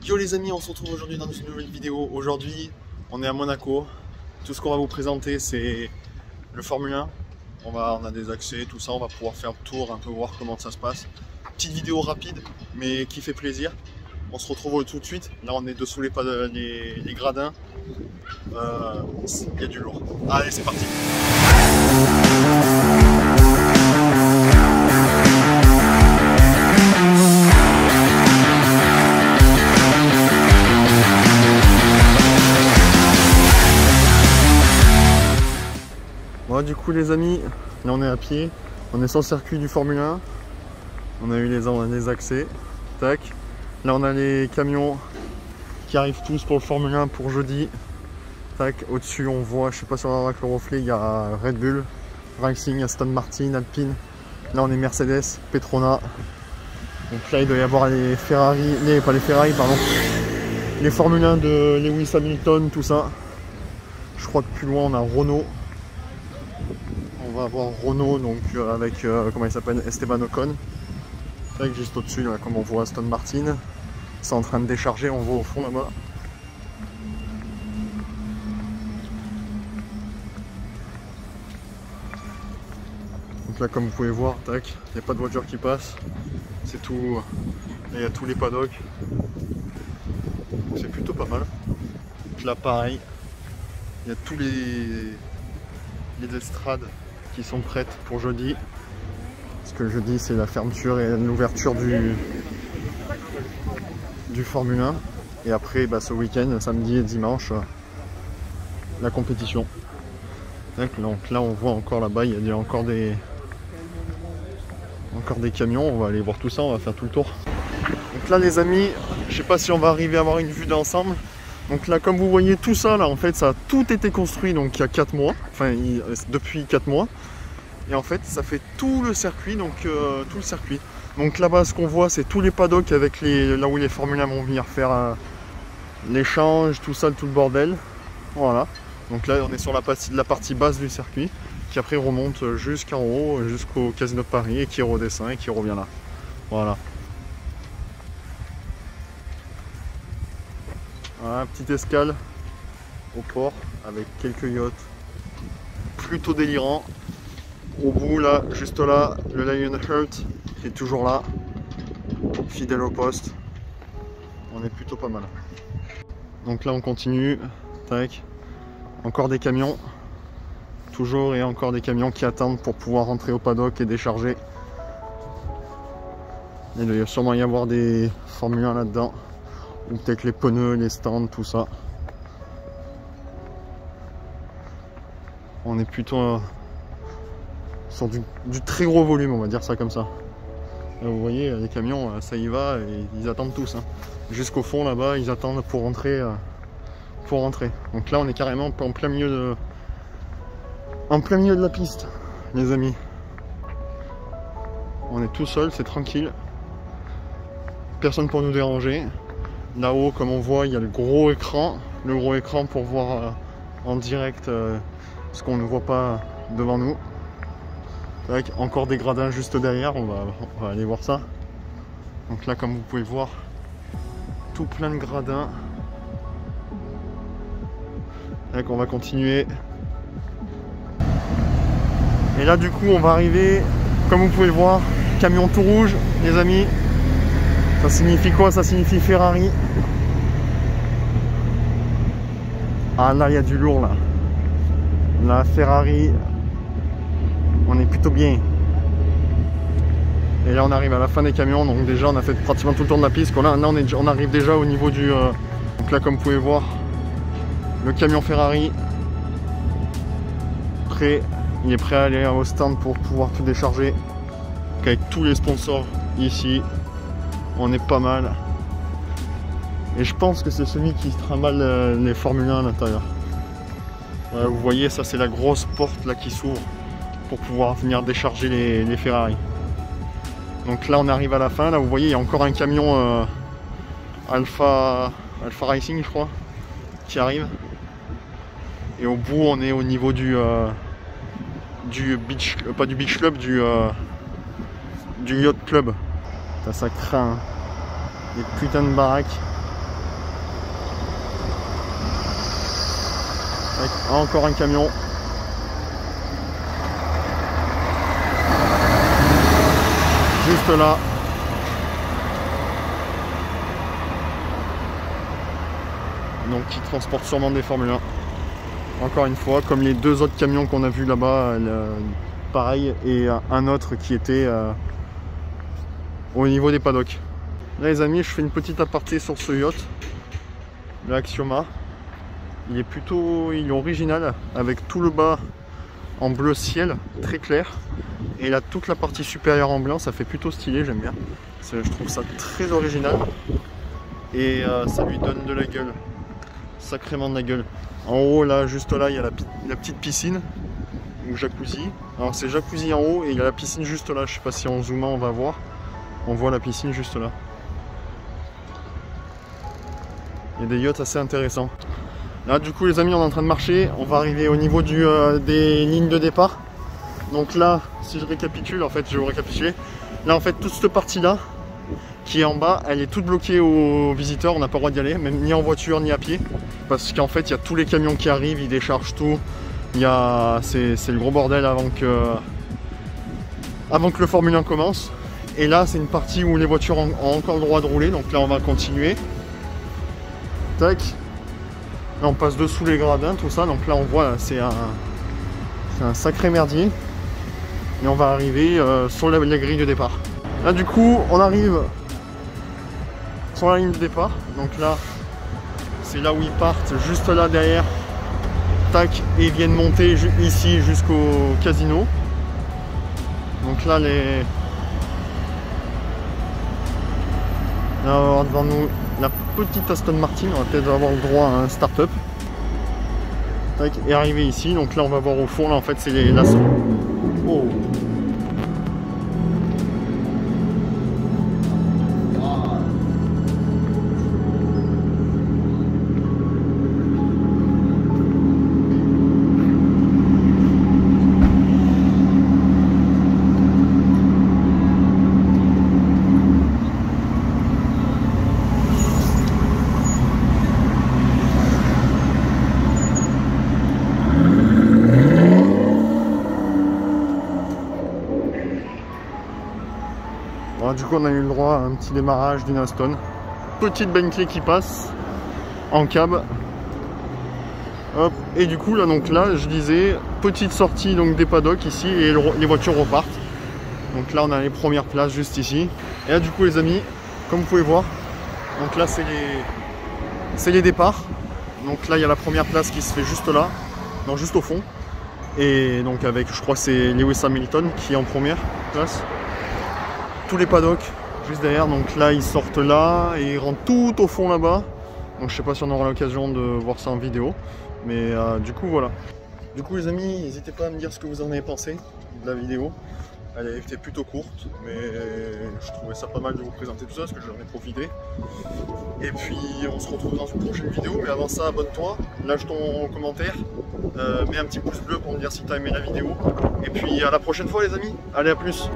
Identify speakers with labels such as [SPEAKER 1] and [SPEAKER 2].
[SPEAKER 1] Yo les amis, on se retrouve aujourd'hui dans une nouvelle vidéo. Aujourd'hui, on est à Monaco. Tout ce qu'on va vous présenter, c'est le Formule 1. On a des accès, tout ça. On va pouvoir faire le tour, un peu voir comment ça se passe. Petite vidéo rapide, mais qui fait plaisir. On se retrouve tout de suite. Là, on est dessous les gradins. Il y a du lourd. Allez, c'est parti. Bon, du coup les amis, là on est à pied, on est sur le circuit du Formule 1, on a eu les accès, tac. Là on a les camions qui arrivent tous pour le Formule 1 pour jeudi, tac. Au-dessus on voit, je sais pas si on va voir avec le reflet, il y a Red Bull, Racing, Aston Martin, Alpine. Là on est Mercedes, Petronas. Donc là il doit y avoir les Ferrari, pas les Ferrari pardon, les Formule 1 de Lewis Hamilton, tout ça. Je crois que plus loin on a Renault. On va avoir Renault donc avec comment il s'appelle, Esteban Ocon. Avec juste au-dessus, comme on voit Aston Martin. C'est en train de décharger, on voit au fond là-bas. Donc là comme vous pouvez voir, tac, il n'y a pas de voiture qui passe. C'est tout. Là il y a tous les paddocks. C'est plutôt pas mal. Donc là pareil, il y a tous les estrades qui sont prêtes pour jeudi, parce que jeudi c'est la fermeture et l'ouverture du Formule 1, et après ce week-end, samedi et dimanche, la compétition. Donc là on voit encore là-bas, il y a encore des camions. On va aller voir tout ça, on va faire tout le tour. Donc là les amis, je sais pas si on va arriver à avoir une vue d'ensemble. Donc là, comme vous voyez, tout ça, là, en fait, ça a tout été construit donc il y a 4 mois, enfin depuis 4 mois. Et en fait, ça fait tout le circuit, donc tout le circuit. Donc là-bas, ce qu'on voit, c'est tous les paddocks avec là où les Formule 1 vont venir faire l'échange, tout ça, tout le bordel. Voilà. Donc là, on est sur la partie basse du circuit, qui après remonte jusqu'en haut, jusqu'au Casino de Paris, et qui redescend et qui revient là. Voilà. Voilà, petite escale au port avec quelques yachts plutôt délirants. Au bout là, juste là, le Lionheart qui est toujours là, fidèle au poste. On est plutôt pas mal. Donc là on continue, tac. Encore des camions, toujours et encore des camions qui attendent pour pouvoir rentrer au paddock et décharger. Il doit sûrement y avoir des Formule 1 là-dedans. Ou peut-être les pneus, les stands, tout ça. On est plutôt sur du très gros volume, on va dire ça comme ça. Là, vous voyez, les camions, ça y va, et ils attendent tous. Hein. Jusqu'au fond là-bas, ils attendent pour rentrer. Donc là, on est carrément en plein milieu de la piste, les amis. On est tout seul, c'est tranquille. Personne pour nous déranger. Là-haut, comme on voit, il y a le gros écran pour voir en direct ce qu'on ne voit pas devant nous. Avec encore des gradins juste derrière, on va aller voir ça. Donc là, comme vous pouvez voir, tout plein de gradins. Donc on va continuer. Et là, du coup, on va arriver, comme vous pouvez le voir, camion tout rouge, les amis. Ça signifie quoi? Ça signifie Ferrari. Ah là, il y a du lourd là. La Ferrari, on est plutôt bien. Et là, on arrive à la fin des camions. Donc déjà, on a fait pratiquement tout le tour de la piste. Là, on arrive déjà au niveau du... Donc là, comme vous pouvez voir, le camion Ferrari, il est prêt à aller au stand pour pouvoir tout décharger. Donc avec tous les sponsors ici. On est pas mal. Et je pense que c'est celui qui trimballe les Formule 1 à l'intérieur. Vous voyez, ça c'est la grosse porte là qui s'ouvre pour pouvoir venir décharger les Ferrari. Donc là on arrive à la fin. Là vous voyez, il y a encore un camion Alpha Racing, je crois, qui arrive. Et au bout, on est au niveau du beach, pas du beach club, du yacht club. Ça craint, hein. Des putains de baraques. Encore un camion. Juste là. Donc qui transporte sûrement des Formule 1. Encore une fois, comme les deux autres camions qu'on a vus là-bas, pareil, et un autre qui était au niveau des paddocks. Là les amis, je fais une petite aparté sur ce yacht, le Axioma. Il est original, avec tout le bas en bleu ciel, très clair. Et là, toute la partie supérieure en blanc, ça fait plutôt stylé, j'aime bien. Je trouve ça très original. Et ça lui donne de la gueule. Sacrément de la gueule. En haut, là, juste là, il y a la petite piscine. Ou jacuzzi. Alors c'est jacuzzi en haut et il y a la piscine juste là. Je sais pas si en zoomant on va voir. On voit la piscine juste là. Il y a des yachts assez intéressants. Là du coup les amis, on est en train de marcher. On va arriver au niveau des lignes de départ. Donc là, si je récapitule, en fait je vais vous récapituler. Là en fait toute cette partie là qui est en bas, elle est toute bloquée aux visiteurs. On n'a pas le droit d'y aller, même ni en voiture ni à pied. Parce qu'en fait il y a tous les camions qui arrivent, ils déchargent tout. C'est le gros bordel avant que le Formule 1 commence. Et là c'est une partie où les voitures ont encore le droit de rouler. Donc là on va continuer. Tac. Là on passe dessous les gradins, tout ça. Donc là on voit, c'est un sacré merdier. Et on va arriver sur la grille de départ. Là du coup on arrive sur la ligne de départ. Donc là c'est là où ils partent, juste là derrière. Tac, et ils viennent monter ici jusqu'au casino. Donc là là on va avoir devant nous la petite Aston Martin. On va peut-être avoir le droit à un start-up. Tac, et arrivé ici. Donc là on va voir au fond, là en fait c'est la... Oh. Bon, du coup on a eu le droit à un petit démarrage d'une Aston. Petite Bentley qui passe en cab. Hop. Et du coup là, donc là je disais petite sortie donc des paddocks ici et les voitures repartent. Donc là on a les premières places juste ici. Et là du coup les amis, comme vous pouvez voir, donc là c'est les départs. Donc là il y a la première place qui se fait juste là, non juste au fond. Et donc avec, je crois que c'est Lewis Hamilton qui est en première place. Tous les paddocks juste derrière, donc là ils sortent là et ils rentrent tout au fond là-bas. Donc je sais pas si on aura l'occasion de voir ça en vidéo, mais du coup voilà. Du coup les amis, n'hésitez pas à me dire ce que vous en avez pensé de la vidéo. Elle était plutôt courte, mais je trouvais ça pas mal de vous présenter tout ça parce que j'en ai profité. Et puis on se retrouve dans une prochaine vidéo, mais avant ça abonne-toi, lâche ton commentaire, mets un petit pouce bleu pour me dire si tu as aimé la vidéo. Et puis à la prochaine fois les amis, allez à plus.